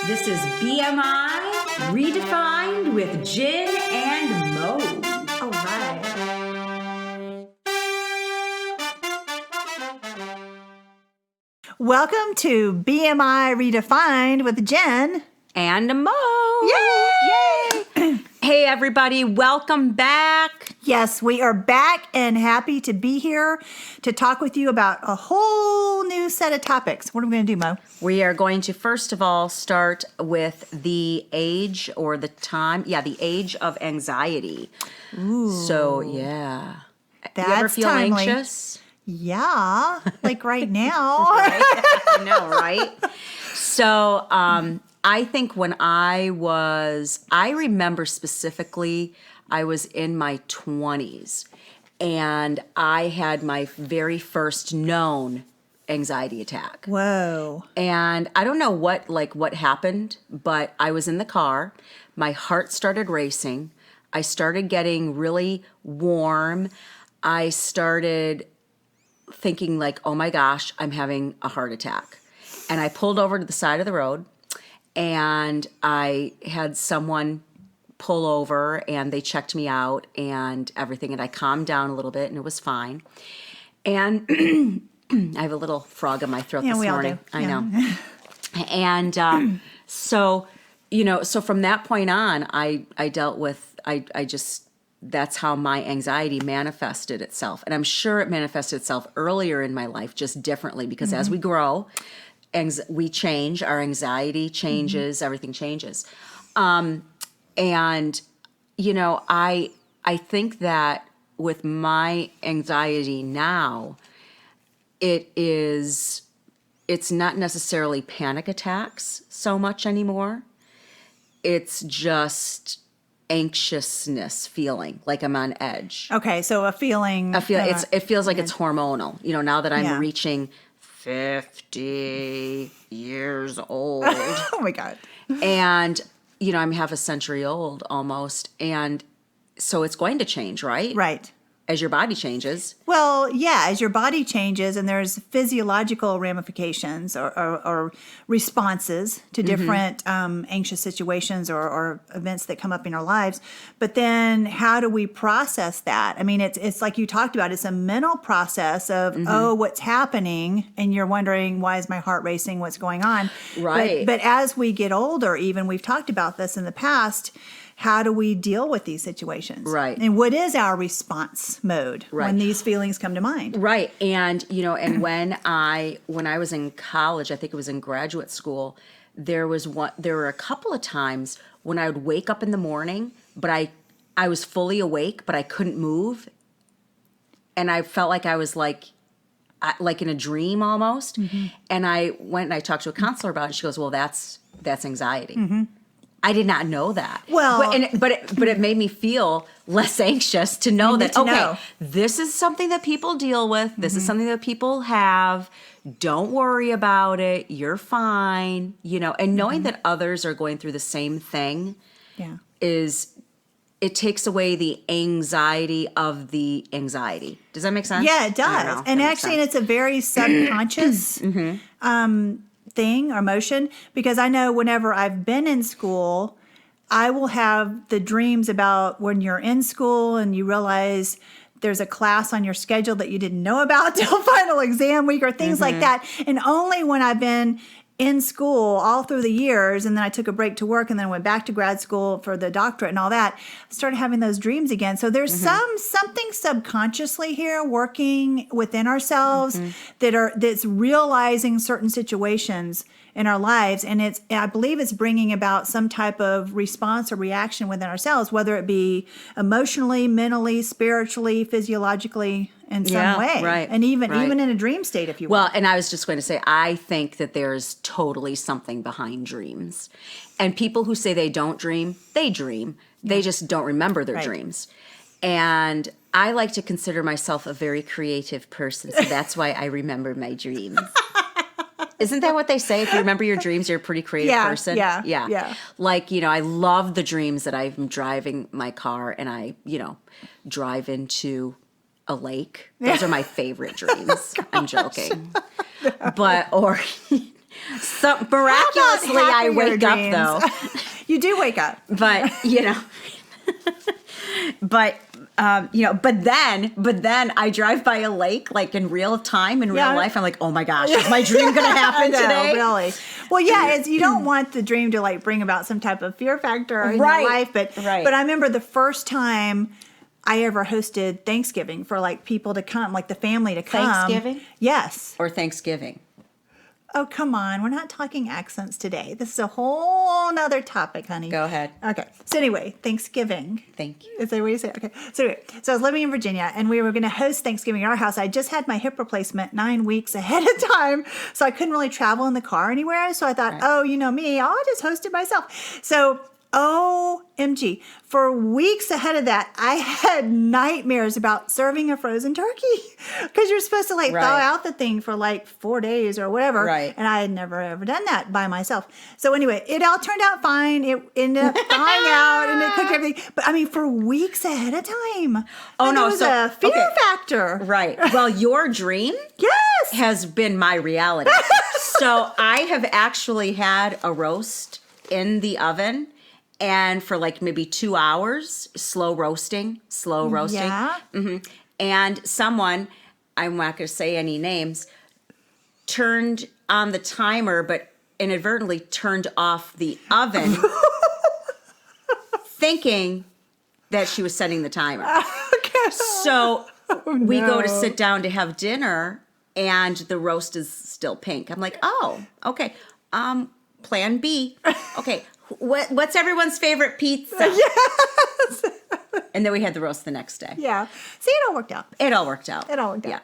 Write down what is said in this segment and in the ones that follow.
This is BMI Redefined with Jen and Mo. All right. Welcome to BMI Redefined with Jen. And Mo. Yay! Hey, everybody. Welcome back. Yes, we are back and happy to be here to talk with you about a whole new set of topics. What are we going to do, Mo? We are going to, first of all, start with the age or the time. Yeah, the age of anxiety. Ooh. So, yeah. That's you ever feel timely. anxious? Yeah, like right now. I know, right? So, I think when I remember specifically, I was in my 20s and I had my very first known anxiety attack. Whoa. And I don't know what happened, but I was in the car. My heart started racing. I started getting really warm. I started thinking like, oh my gosh, I'm having a heart attack. And I pulled over to the side of the road and I had someone pull over and they checked me out and everything. And I calmed down a little bit and it was fine. And I have a little frog in my throat this we all morning. do. I Yeah. know. And so from that point on, I dealt with, I just, that's how my anxiety manifested itself. And I'm sure it manifested itself earlier in my life, just differently, because as we grow, we change, our anxiety changes, everything changes. And, I think that with my anxiety now, it's not necessarily panic attacks so much anymore. It's just anxiousness feeling, like I'm on edge. Okay, so a feeling. It feels like it's hormonal. Now that I'm Yeah. reaching 50 years old. Oh my God. And, I'm half a century old almost. And so it's going to change, right? Right. As your body changes. Well, yeah, as your body changes and there's physiological ramifications or responses to different anxious situations or events that come up in our lives. But then how do we process that? I mean, it's like you talked about, it's a mental process of, what's happening? And you're wondering, why is my heart racing? What's going on? Right. But as we get older, even we've talked about this in the past, how do we deal with these situations? Right. And what is our response mode when these feelings come to mind? Right. And, and when I was in college, I think it was in graduate school, there were a couple of times when I would wake up in the morning, but I was fully awake, but I couldn't move. And I felt like I was like in a dream almost. And I went and I talked to a counselor about it. She goes, well, that's anxiety. I did not know that. Well, but it made me feel less anxious to know that, okay, this is something that people deal with. This is something that people have. Don't worry about it. You're fine. And knowing that others are going through the same thing it takes away the anxiety of the anxiety. Does that make sense? Yeah, it does. And actually, it's a very subconscious thing or emotion, because I know whenever I've been in school, I will have the dreams about when you're in school and you realize there's a class on your schedule that you didn't know about till final exam week or things like that. And only when I've been in school all through the years, and then I took a break to work and then went back to grad school for the doctorate and all that, I started having those dreams again. So there's something subconsciously here working within ourselves that's realizing certain situations in our lives, and I believe it's bringing about some type of response or reaction within ourselves, whether it be emotionally, mentally, spiritually, physiologically, in some way, right, and even in a dream state, if you will. Well, and I was just going to say, I think that there's totally something behind dreams, and people who say they don't dream, they dream. They just don't remember their dreams, and I like to consider myself a very creative person, so that's why I remember my dreams. Isn't that what they say? If you remember your dreams, you're a pretty creative person. Yeah. Like, I love the dreams that I'm driving my car and I, drive into a lake. Those are my favorite dreams. I'm joking. But, So miraculously, I wake up though. You do wake up. But, but then I drive by a lake like in real time, in real life. I'm like, oh my gosh, is my dream going to happen today? Really? Well, yeah, you don't want the dream to like bring about some type of fear factor in your life. But I remember the first time I ever hosted Thanksgiving for like people to come, like the family to come. Thanksgiving? Yes. Or Thanksgiving. Oh, come on. We're not talking accents today. This is a whole nother topic, honey. Go ahead. Okay. So anyway, Thanksgiving. Thank you. Is that what you say? Okay. So anyway, so I was living in Virginia and we were going to host Thanksgiving at our house. I just had my hip replacement 9 weeks ahead of time. So I couldn't really travel in the car anywhere. So I thought, oh, you know me, I'll just host it myself. So OMG. For weeks ahead of that, I had nightmares about serving a frozen turkey because you're supposed to like thaw out the thing for like 4 days or whatever. Right. And I had never ever done that by myself. So anyway, it all turned out fine. It ended up thawing out and it cooked everything. But I mean, for weeks ahead of time. Oh, and no. It was a fear factor. Right. Well, your dream has been my reality. So I have actually had a roast in the oven. And for like maybe 2 hours, slow roasting. Yeah. Mm-hmm. And someone, I'm not going to say any names, turned on the timer, but inadvertently turned off the oven, thinking that she was setting the timer. So we go to sit down to have dinner, and the roast is still pink. I'm like, oh, okay. Plan B. Okay. What's everyone's favorite pizza? Yes. And then we had the roast the next day. Yeah. See, it all worked out. It all worked out. Yeah.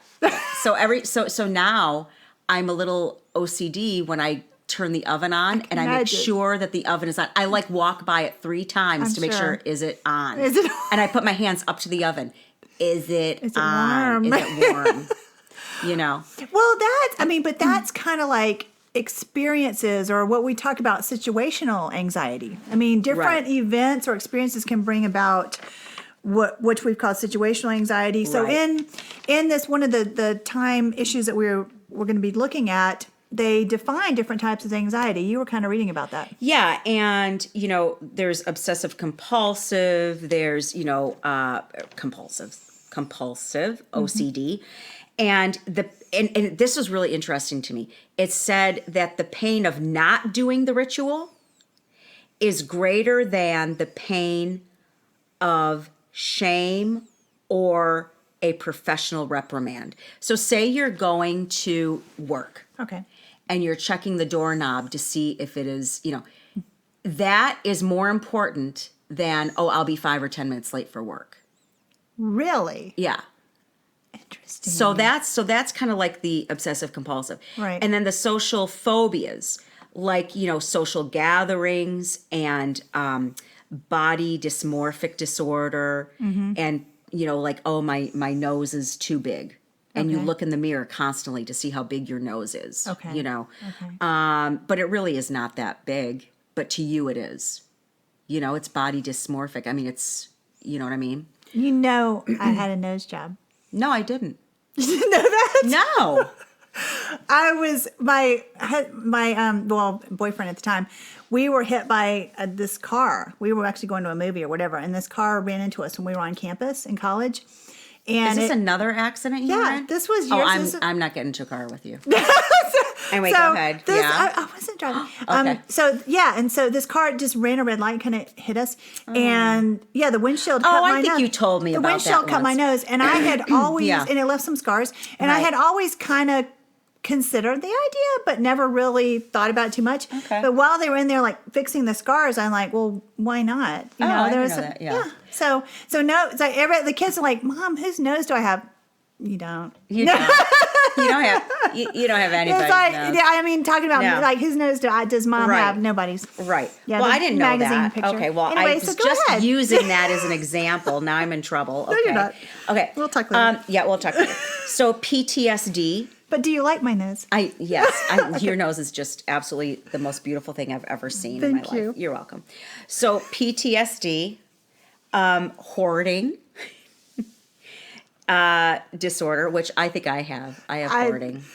So now I'm a little OCD when I turn the oven on and I make sure that the oven is on. I like walk by it 3 times to make sure, is it on? Is it on? And I put my hands up to the oven. Is it on? warm? Is it warm? Well, but that's kind of like experiences or what we talk about situational anxiety. I mean, different events or experiences can bring about which we've called situational anxiety. So in this, one of the time issues that we're going to be looking at, they define different types of anxiety. You were kind of reading about that. Yeah. And, there's obsessive compulsive, there's, compulsive OCD. And and this was really interesting to me. It said that the pain of not doing the ritual is greater than the pain of shame or a professional reprimand. So say you're going to work. Okay. And you're checking the doorknob to see if it is, that is more important than, I'll be 5 or 10 minutes late for work. Really? Yeah. Interesting. So that's kind of like the obsessive compulsive. Right. And then the social phobias, like, social gatherings and body dysmorphic disorder and, like, my nose is too big. And you look in the mirror constantly to see how big your nose is. Okay. But it really is not that big. But to you it is. It's body dysmorphic. I mean, it's, you know what I mean? I had a nose job. No, I didn't. You didn't know that? No. I was my boyfriend at the time. We were hit by this car. We were actually going to a movie or whatever, and this car ran into us when we were on campus in college. And is this another accident you were in? This was years. I'm not getting into a car with you. Anyway, so go ahead. I wasn't driving. Okay. So this car just ran a red light and kind of hit us. And the windshield cut my nose. I think you told me about that. The windshield cut my nose. And I had always, and it left some scars. And I had always kind of considered the idea, but never really thought about it too much. Okay. But while they were in there like fixing the scars, I'm like, well, why not? I didn't know that. Yeah. So no, it's like the kids are like, Mom, whose nose do I have? You don't. You don't. You don't have anybody's it's like, nose. Yeah, I mean, talking about like whose nose does Mom have? Nobody's. Right. Yeah, well, I didn't know that. Picture. Okay. Well, anyway, I was so just ahead. using that as an example. Now I'm in trouble. Okay. No, you're not. Okay. We'll talk later. We'll talk later. So PTSD. But do you like my nose? Yes. Your nose is just absolutely the most beautiful thing I've ever seen in my life. You're welcome. So PTSD, hoarding. Disorder, which I think I have. I have hoarding.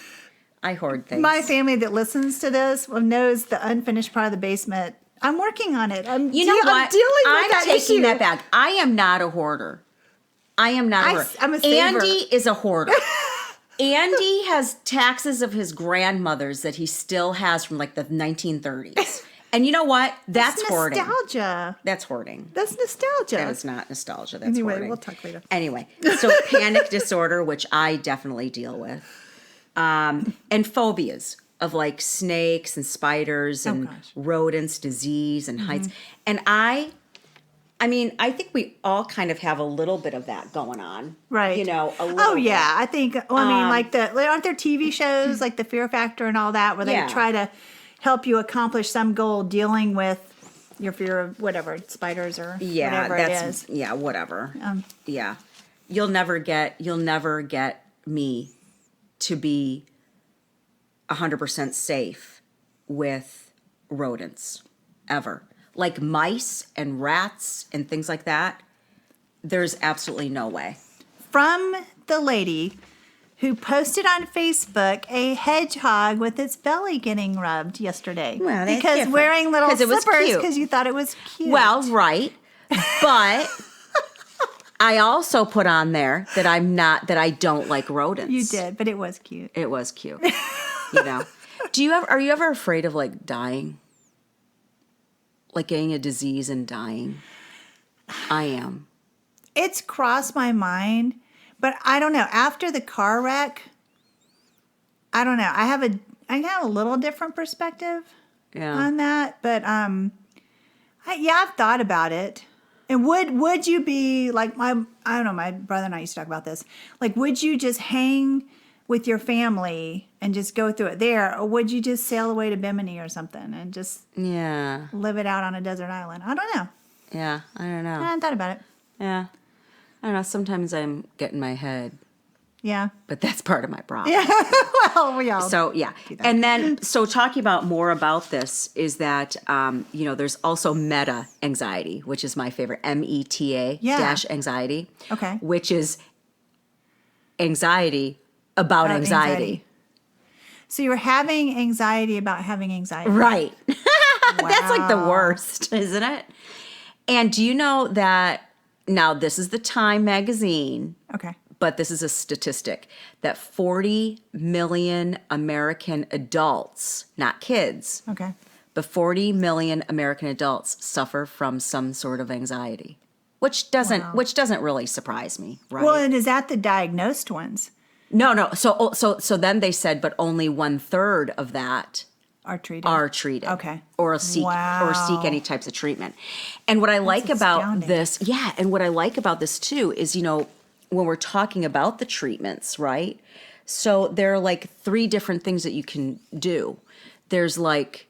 I hoard things. My family that listens to this knows the unfinished part of the basement. I'm working on it. I'm dealing with that taking issue. that back. I am not a hoarder. I am not a hoarder. I'm a saver. Andy is a hoarder. Andy has taxes of his grandmother's that he still has from like the 1930s. And you know what? That's hoarding. Nostalgia. That's hoarding. That's nostalgia. That is not nostalgia. That's hoarding. We'll talk later. Anyway, so panic disorder, which I definitely deal with, and phobias of like snakes and spiders and rodents, disease and heights. And I think we all kind of have a little bit of that going on. Right. You know, a little Oh, yeah. I think, aren't there TV shows like The Fear Factor and all that where they try to help you accomplish some goal dealing with your fear of whatever, spiders or whatever it is. Yeah, whatever. Yeah. You'll never get me to be 100% safe with rodents ever. Like mice and rats and things like that, there's absolutely no way. From the lady who posted on Facebook a hedgehog with its belly getting rubbed yesterday. Well, that's because different. wearing little 'Cause it was slippers cute. because you thought it was cute. Well, right. But I also put on there that I don't like rodents. You did, but it was cute. It was cute. You know. Are you ever afraid of like dying? Like getting a disease and dying? I am. It's crossed my mind, but I don't know. After the car wreck, I don't know. I have a little different perspective on that, but I've thought about it. And would you be like I don't know, my brother and I used to talk about this. Like, would you just hang with your family and just go through it there, or would you just sail away to Bimini or something and just live it out on a desert island? I don't know. Yeah, I don't know. I hadn't thought about it. Yeah. I don't know. Sometimes I'm getting my head. Yeah. But that's part of my problem. Yeah. Well, we all So, yeah. And then, so talking about more about this is that, there's also meta anxiety, which is my favorite, META dash anxiety. Okay. Which is anxiety about anxiety. So you're having anxiety about having anxiety. Right. That's like the worst, isn't it? And do you know that, now this is the Time magazine. Okay. But this is a statistic that 40 million American adults, not kids, Okay. but 40 million American adults suffer from some sort of anxiety, which doesn't really surprise me, right? Well, and is that the diagnosed ones? No. So then they said, but only 1/3 of that Are treated. Okay. Or seek any types of treatment. And what I like about this, and what I like about this too is, when we're talking about the treatments, right? So there are like 3 different things that you can do. There's like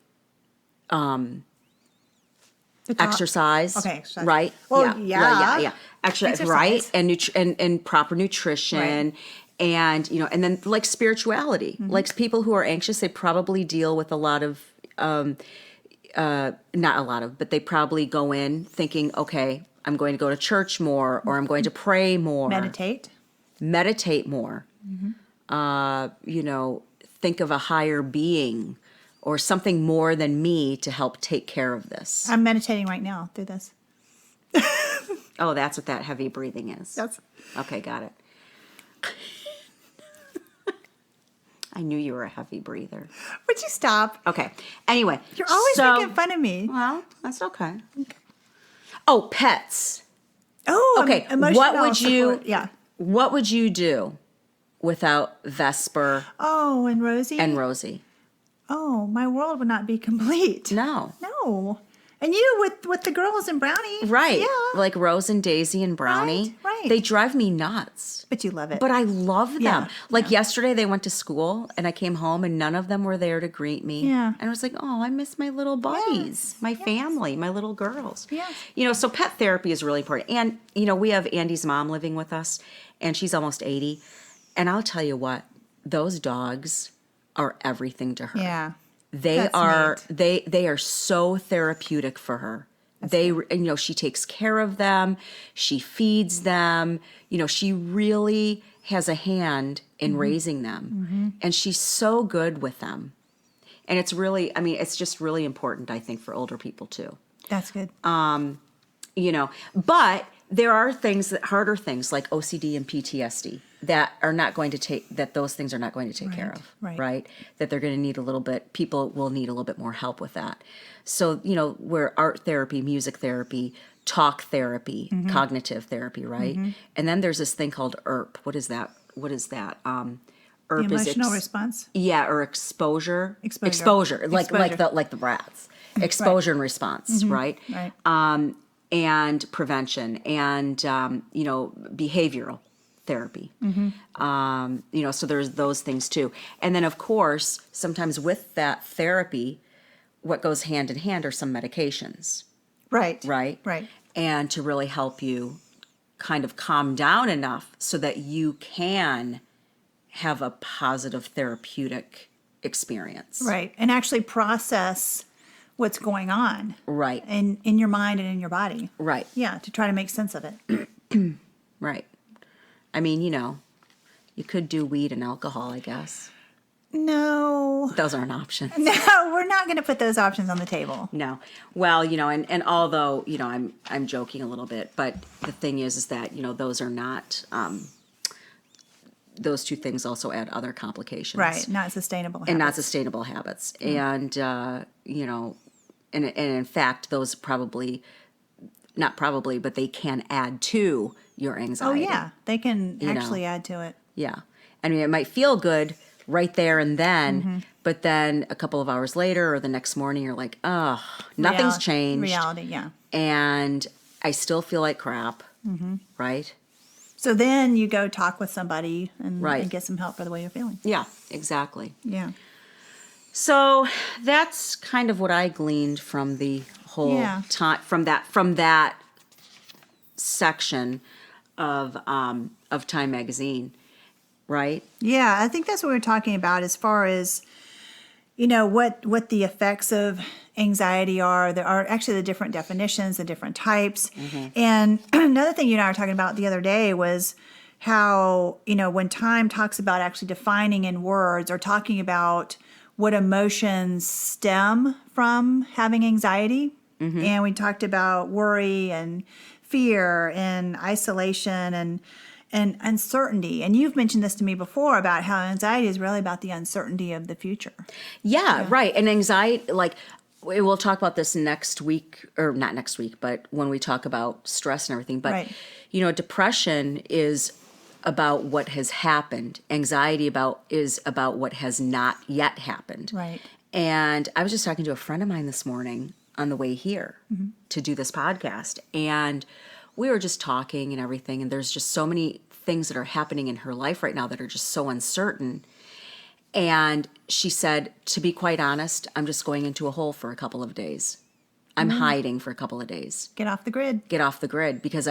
exercise, exercise. right? Well, yeah. Exercise, right? And proper nutrition. Right. And, and then like spirituality, like people who are anxious, they probably deal with a lot of, not a lot of, but they probably go in thinking, okay, I'm going to go to church more, or I'm going to pray more. Meditate more. Think of a higher being or something more than me to help take care of this. I'm meditating right now through this. Oh, that's what that heavy breathing is. Yes. Okay, got it. I knew you were a heavy breather. Would you stop? Okay. Anyway. You're always making fun of me. Well, that's okay. Oh, pets. Oh, okay. Emotional support. What would you do without Vesper? Oh, and Rosie. Oh, my world would not be complete. No. And you with the girls and Brownie. Right. Yeah. Like Rose and Daisy and Brownie. Right. They drive me nuts. But you love it. But I love them. Yesterday they went to school and I came home and none of them were there to greet me. Yeah. And I was like, oh, I miss my little buddies, my family, my little girls. Yes. So pet therapy is really important. And, we have Andy's mom living with us and she's almost 80. And I'll tell you what, those dogs are everything to her. Yeah. They are so therapeutic for her. She takes care of them. She feeds them. She really, has a hand in raising them, and she's so good with them. And it's really, I mean, it's just really important, I think, for older people too. That's good. But there are harder things like OCD and PTSD that are not going to those things are not going to take care of, right? That they're going to need people will need a little bit more help with that. So, where art therapy, music therapy, talk therapy, cognitive therapy, right? And then there's this thing called ERP. What is that? ERP The is emotional response. Yeah, or exposure, like the rats. Exposure and response, right? Right. And prevention and behavioral therapy. So there's those things too. And then of course, sometimes with that therapy, what goes hand in hand are some medications. Right. Right. And to really help you kind of calm down enough so that you can have a positive therapeutic experience. Right. And actually process what's going on. Right. In your mind and in your body. Right. Yeah, to try to make sense of it. Right. I mean, you could do weed and alcohol, I guess. No. Those aren't options. No, we're not going to put those options on the table. No. Well, and although, I'm joking a little bit, but the thing is that, those are not, those two things also add other complications. Right. Not sustainable habits. And not sustainable habits. And, and in fact, those not probably, but they can add to your anxiety. Oh, yeah. They can actually add to it. Yeah. I mean, it might feel good right there and then, but then a couple of hours later or the next morning, you're like, oh, nothing's changed. Reality, yeah. And I still feel like crap, right? So then you go talk with somebody and Right. get some help for the way you're feeling. Yeah, exactly. Yeah. So that's kind of what I gleaned from the whole Yeah. time, from that section of Time Magazine, right? Yeah, I think that's what we're talking about as far as, what the effects of anxiety are. There are actually the different definitions, the different types. And another thing you and I were talking about the other day was how, when Time talks about actually defining in words or talking about what emotions stem from having anxiety. And we talked about worry and fear and isolation and uncertainty. And you've mentioned this to me before about how anxiety is really about the uncertainty of the future. Yeah, right. And anxiety, we'll talk about this next week, or not next week, but when we talk about stress and everything. But, depression is about what has happened. Anxiety is about what has not yet happened. Right. And I was just talking to a friend of mine this morning on the way here to do this podcast. And we were just talking and everything. And there's just so many things that are happening in her life right now that are just so uncertain. And she said, to be quite honest, I'm just going into a hole for a couple of days. I'm hiding for a couple of days. Get off the grid. Get off the grid, because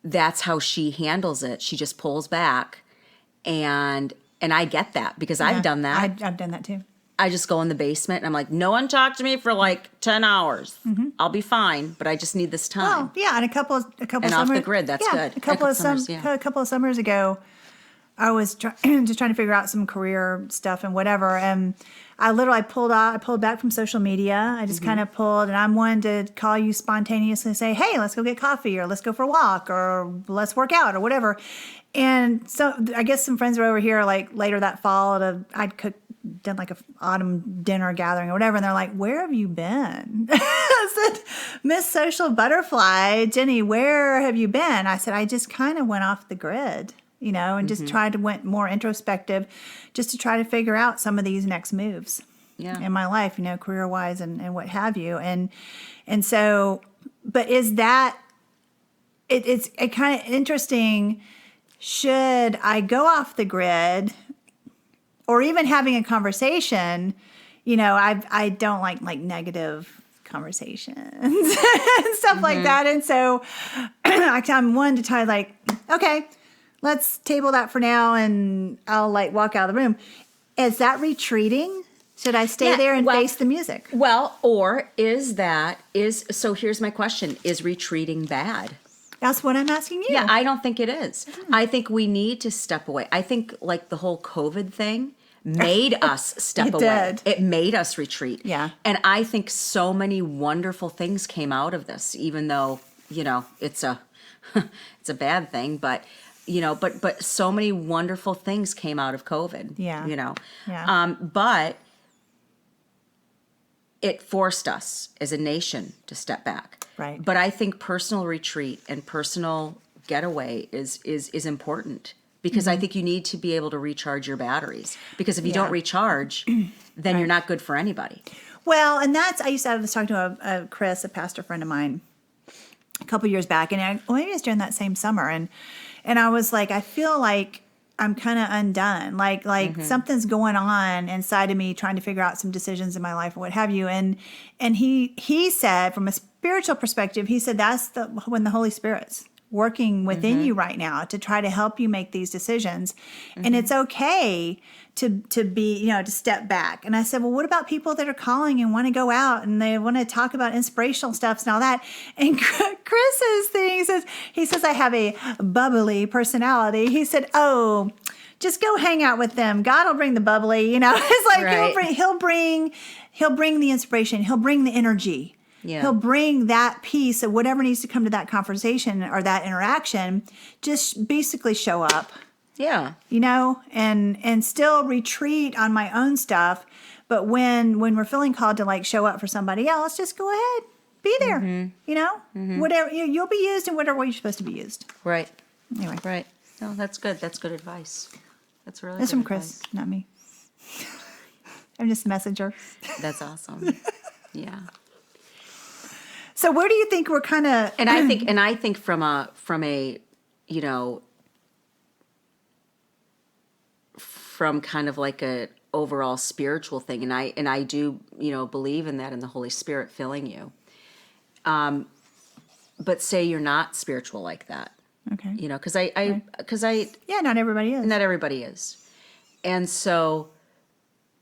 that's how she handles it. She just pulls back. And I get that because I've done that. I've done that too. I just go in the basement and I'm like, no one talk to me for 10 hours. I'll be fine, but I just need this time. Oh, yeah, and a couple and summers, off the grid, that's good. A couple of summers ago, I was just trying to figure out some career stuff and whatever, and I pulled back from social media. I just kind of pulled, and I'm one to call you spontaneously and say, hey, let's go get coffee, or let's go for a walk, or let's work out, or whatever. And so I guess some friends were over here later that fall. I'd done an autumn dinner gathering or whatever, and they're like, where have you been? I said, Miss Social Butterfly, Jenny, where have you been? I said, I just kind of went off the grid, and just went more introspective, just to try to figure out some of these next moves in my life, career-wise and what have you. And so, but is that, it's kind of interesting. Should I go off the grid, or even having a conversation? I don't like negative conversations and stuff like that. And so I'm one to try okay, let's table that for now, and I'll walk out of the room. Is that retreating? Should I stay there and face the music? Well, or so here's my question. Is retreating bad? That's what I'm asking you. Yeah, I don't think it is. I think we need to step away. I think like the whole COVID thing made us step away. Did. It made us retreat. Yeah. And I think so many wonderful things came out of this, even though, it's a it's a bad thing, but but so many wonderful things came out of COVID. Yeah. Yeah. But it forced us as a nation to step back. Right. But I think personal retreat and personal getaway is important, because I think you need to be able to recharge your batteries, because if you don't recharge, then you're not good for anybody. Well, and I was talking to a Chris, a pastor friend of mine, a couple years back, and maybe it was during that same summer, and I was like, I feel like I'm kind of undone, like something's going on inside of me, trying to figure out some decisions in my life or what have you, and he said, from a spiritual perspective, he said that's when the Holy Spirit's working within you right now to try to help you make these decisions, and it's okay to be, to step back. And I said, well, what about people that are calling and want to go out and they want to talk about inspirational stuff and all that? And Chris's thing he says, I have a bubbly personality. He said, oh, just go hang out with them. God will bring the bubbly, It's like Right. he'll bring the inspiration. He'll bring the energy. Yeah. He'll bring that piece of whatever needs to come to that conversation or that interaction. Just basically show up. Yeah. And still retreat on my own stuff. But when we're feeling called to like show up for somebody else, just go ahead, be there. Whatever you'll be used in whatever way you're supposed to be used. Right. Anyway, Right. No, that's good. That's good advice. That's really that's good from Chris, not me. I'm just a messenger. That's awesome. Yeah. So where do you think we're kind of? And I think from a from kind of like a overall spiritual thing, and I do believe in that, in the Holy Spirit filling you. But say you're not spiritual like that, Okay. because I Yeah, not everybody is. not everybody is, and so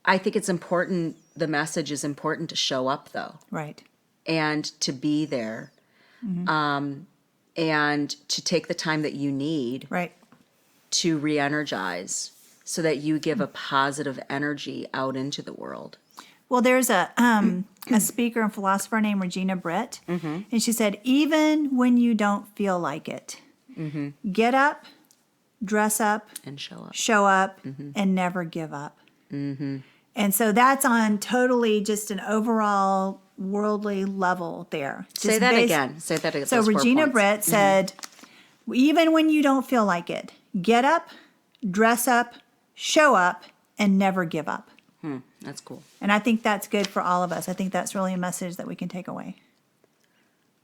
I think it's important. The message is important to show up, though. Right. And to be there, and to take the time that you need Right. to re-energize, so that you give a positive energy out into the world. Well, there's a speaker and philosopher named Regina Brett, and she said, even when you don't feel like it, get up, dress up, And show up. and never give up. And so that's on totally just an overall worldly level there. Say that again. Say that again. So those 4 Regina points. Brett said, even when you don't feel like it, get up, dress up, show up, and never give up. That's cool. And I think that's good for all of us. I think that's really a message that we can take away.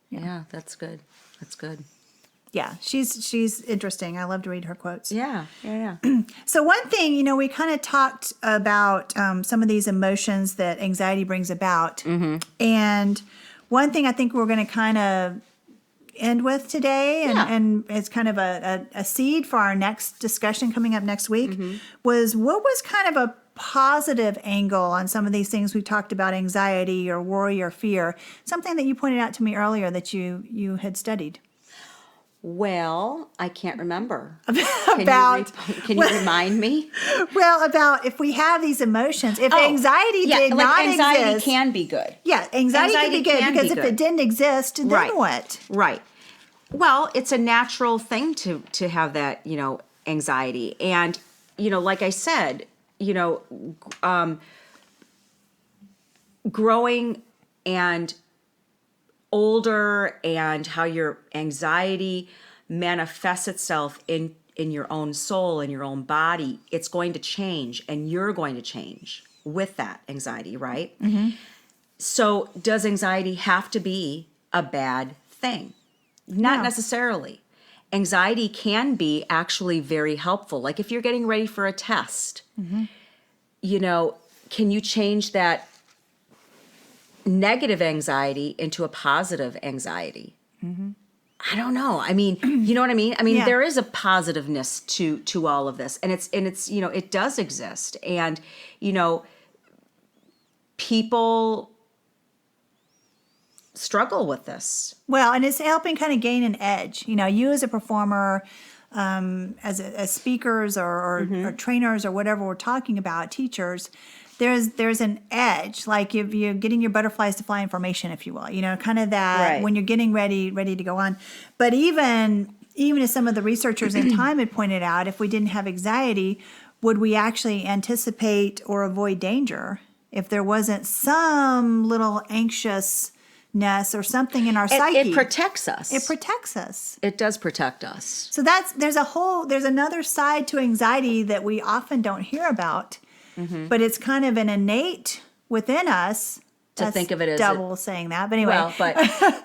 Yeah, that's good. That's good. Yeah, she's interesting. I love to read her quotes. Yeah. So one thing, we kind of talked about some of these emotions that anxiety brings about. And one thing I think we're going to kind of end with today, and it's kind of a seed for our next discussion coming up next week, was what was kind of a positive angle on some of these things we talked about, anxiety or worry or fear, something that you pointed out to me earlier that you had studied. Well, I can't remember. About Can you remind me? Well, about if we have these emotions, if anxiety did like not anxiety exist, can be good. yeah, anxiety can be good, can because be if it didn't exist, then Right. what? Right. Well, it's a natural thing to have that, anxiety. And, like I said, growing and older, and how your anxiety manifests itself in your own soul, in your own body, it's going to change, and you're going to change with that anxiety, right? So does anxiety have to be a bad thing? Not No. necessarily. Anxiety can be actually very helpful. Like if you're getting ready for a test, can you change that negative anxiety into a positive anxiety? I don't know. I mean, you know what I mean? I mean, Yeah. there is a positiveness to all of this, and it's it does exist, and people struggle with this. Well, and it's helping kind of gain an edge. You know, you as a performer, as speakers or trainers or whatever we're talking about, teachers, there's an edge. Like if you're getting your butterflies to fly information, if you will, you know, kind of that when you're getting ready to go on. But even as some of the researchers in time had pointed out, if we didn't have anxiety, would we actually anticipate or avoid danger if there wasn't some little anxiousness or something in our psyche? It protects us. It protects us. It does protect us. So there's another side to anxiety that we often don't hear about, but it's kind of an innate within us. To think of it as double saying that, but anyway. Well, but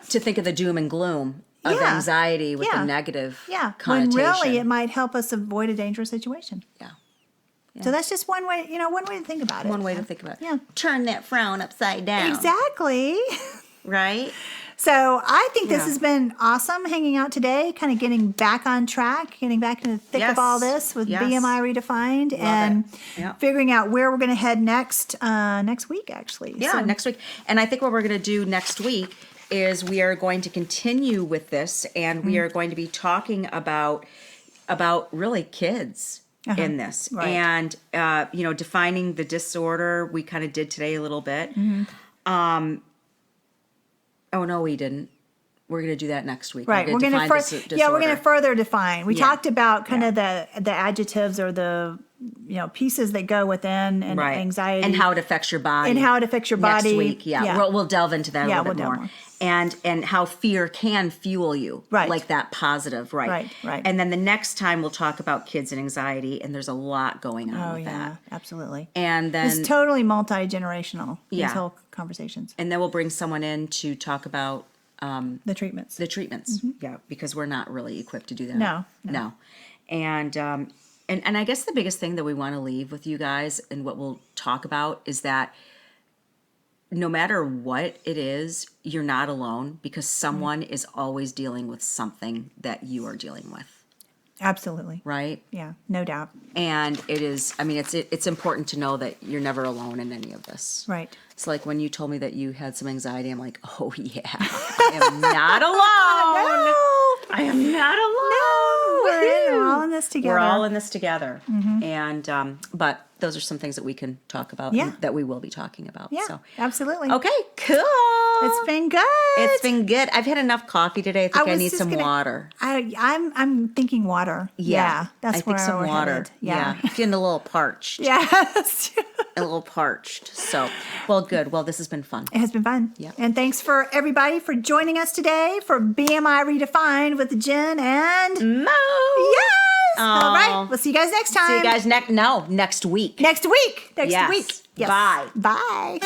to think of the doom and gloom of anxiety with the negative connotation. When really it might help us avoid a dangerous situation. Yeah. So that's just one way to think about it. One way to think about it. Yeah. Turn that frown upside down. Exactly. Right? So I think this has been awesome hanging out today, kind of getting back on track, getting back in the thick of all this with BMI Redefined and figuring out where we're going to head next week, actually. Yeah, so, next week. And I think what we're going to do next week is we are going to continue with this, and we are going to be talking about really kids in this. Right. And, defining the disorder, we kind of did today a little bit. Oh, no, we didn't. We're going to do that next week. Right. We're going to further define. We talked about kind of the adjectives or the pieces that go within and anxiety. And how it affects your body. Next week, We'll delve into that a little bit more. And how fear can fuel you. Right. Like that positive, right. And then the next time we'll talk about kids and anxiety, and there's a lot going on with that. Absolutely. And then it's totally multi-generational, these whole conversations. And then we'll bring someone in to talk about the treatments. Because we're not really equipped to do that. No. And I guess the biggest thing that we want to leave with you guys and what we'll talk about is that no matter what it is, you're not alone, because someone is always dealing with something that you are dealing with. Absolutely. Right? Yeah, no doubt. And it's important to know that you're never alone in any of this. Right. It's like when you told me that you had some anxiety, I'm like, oh yeah, I am not alone. No. I am not alone. No. We're all in this together. We're all in this together. And, but those are some things that we can talk about and that we will be talking about. Yeah, so. Absolutely. Okay, cool. It's been good. It's been good. I've had enough coffee today. I think I need some water. I'm thinking water. Yeah, that's where some water. Headed. Yeah. Getting a little parched. Yes. A little parched. So, well, good. Well, this has been fun. It has been fun. Yeah. And thanks for everybody for joining us today for BMI Redefined with Jen and Mo. Yes. All right. We'll see you guys next time. See you guys next week. Next week. Yes. Yes. Bye. Bye.